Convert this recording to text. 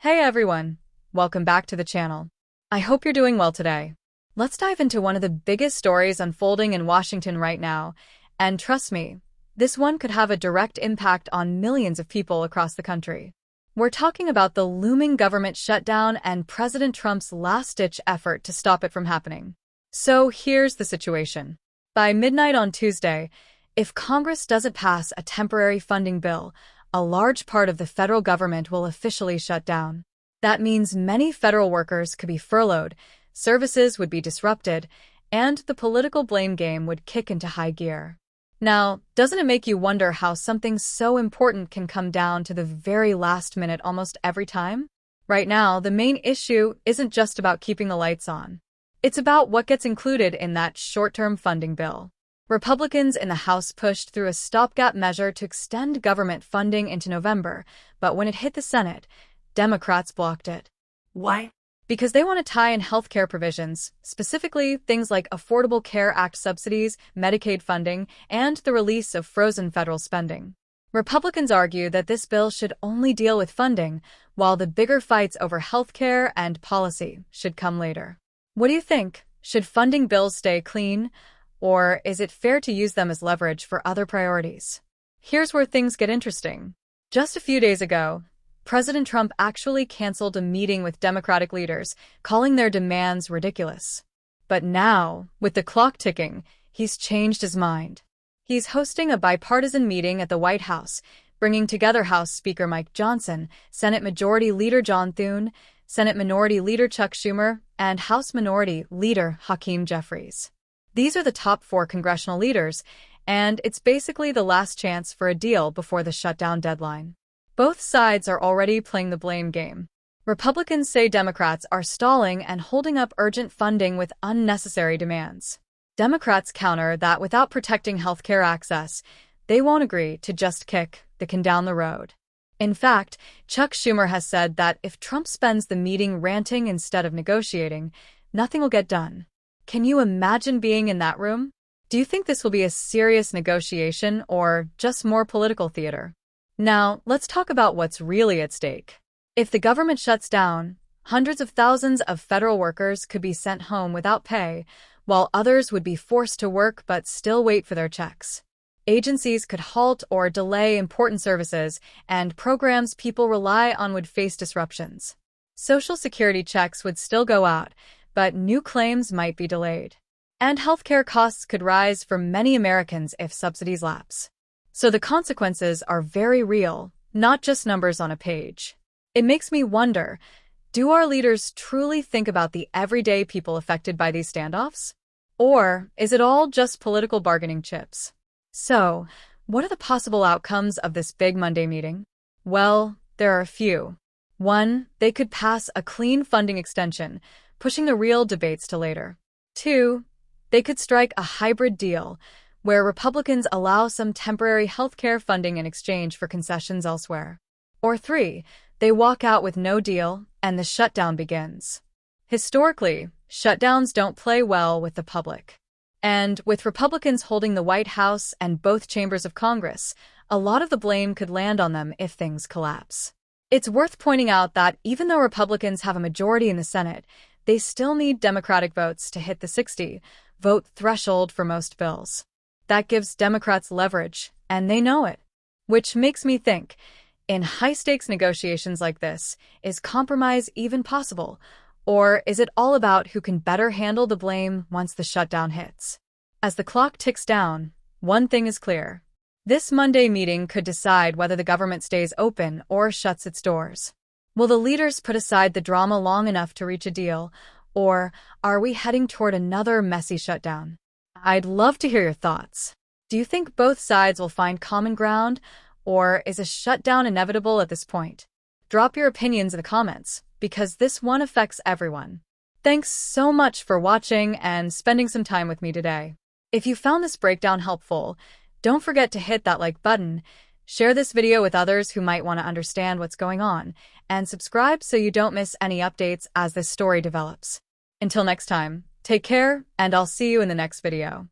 Hey everyone, welcome back to the channel. I hope you're doing well today. Let's dive into one of the biggest stories unfolding in Washington right now, and trust me, this one could have a direct impact on millions of people across the country. We're talking about the looming government shutdown and President Trump's last-ditch effort to stop it from happening. So here's the situation. By midnight on Tuesday, if Congress doesn't pass a temporary funding bill, a large part of the federal government will officially shut down. That means many federal workers could be furloughed, services would be disrupted, and the political blame game would kick into high gear. Now, doesn't it make you wonder how something so important can come down to the very last minute almost every time? Right now, the main issue isn't just about keeping the lights on. It's about what gets included in that short-term funding bill. Republicans in the House pushed through a stopgap measure to extend government funding into November, but when it hit the Senate, Democrats blocked it. Why? Because they want to tie in healthcare provisions, specifically things like Affordable Care Act subsidies, Medicaid funding, and the release of frozen federal spending. Republicans argue that this bill should only deal with funding, while the bigger fights over healthcare and policy should come later. What do you think? Should funding bills stay clean? Or is it fair to use them as leverage for other priorities? Here's where things get interesting. Just a few days ago, President Trump actually canceled a meeting with Democratic leaders, calling their demands ridiculous. But now, with the clock ticking, he's changed his mind. He's hosting a bipartisan meeting at the White House, bringing together House Speaker Mike Johnson, Senate Majority Leader John Thune, Senate Minority Leader Chuck Schumer, and House Minority Leader Hakeem Jeffries. These are the top 4 congressional leaders, and it's basically the last chance for a deal before the shutdown deadline. Both sides are already playing the blame game. Republicans say Democrats are stalling and holding up urgent funding with unnecessary demands. Democrats counter that without protecting healthcare access, they won't agree to just kick the can down the road. In fact, Chuck Schumer has said that if Trump spends the meeting ranting instead of negotiating, nothing will get done. Can you imagine being in that room? Do you think this will be a serious negotiation or just more political theater? Now, let's talk about what's really at stake. If the government shuts down, hundreds of thousands of federal workers could be sent home without pay, while others would be forced to work but still wait for their checks. Agencies could halt or delay important services, and programs people rely on would face disruptions. Social Security checks would still go out, but new claims might be delayed. And healthcare costs could rise for many Americans if subsidies lapse. So the consequences are very real, not just numbers on a page. It makes me wonder, do our leaders truly think about the everyday people affected by these standoffs? Or is it all just political bargaining chips? So, what are the possible outcomes of this big Monday meeting? Well, there are a few. 1, they could pass a clean funding extension, pushing the real debates to later. 2, they could strike a hybrid deal, where Republicans allow some temporary healthcare funding in exchange for concessions elsewhere. Or 3, they walk out with no deal, and the shutdown begins. Historically, shutdowns don't play well with the public. And with Republicans holding the White House and both chambers of Congress, a lot of the blame could land on them if things collapse. It's worth pointing out that even though Republicans have a majority in the Senate, they still need Democratic votes to hit the 60-vote threshold for most bills. That gives Democrats leverage, and they know it. Which makes me think, in high-stakes negotiations like this, is compromise even possible? Or is it all about who can better handle the blame once the shutdown hits? As the clock ticks down, one thing is clear. This Monday meeting could decide whether the government stays open or shuts its doors. Will the leaders put aside the drama long enough to reach a deal, or are we heading toward another messy shutdown? I'd love to hear your thoughts. Do you think both sides will find common ground, or is a shutdown inevitable at this point? Drop your opinions in the comments, because this one affects everyone. Thanks so much for watching and spending some time with me today. If you found this breakdown helpful, don't forget to hit that like button, share this video with others who might want to understand what's going on, and subscribe so you don't miss any updates as this story develops. Until next time, take care, and I'll see you in the next video.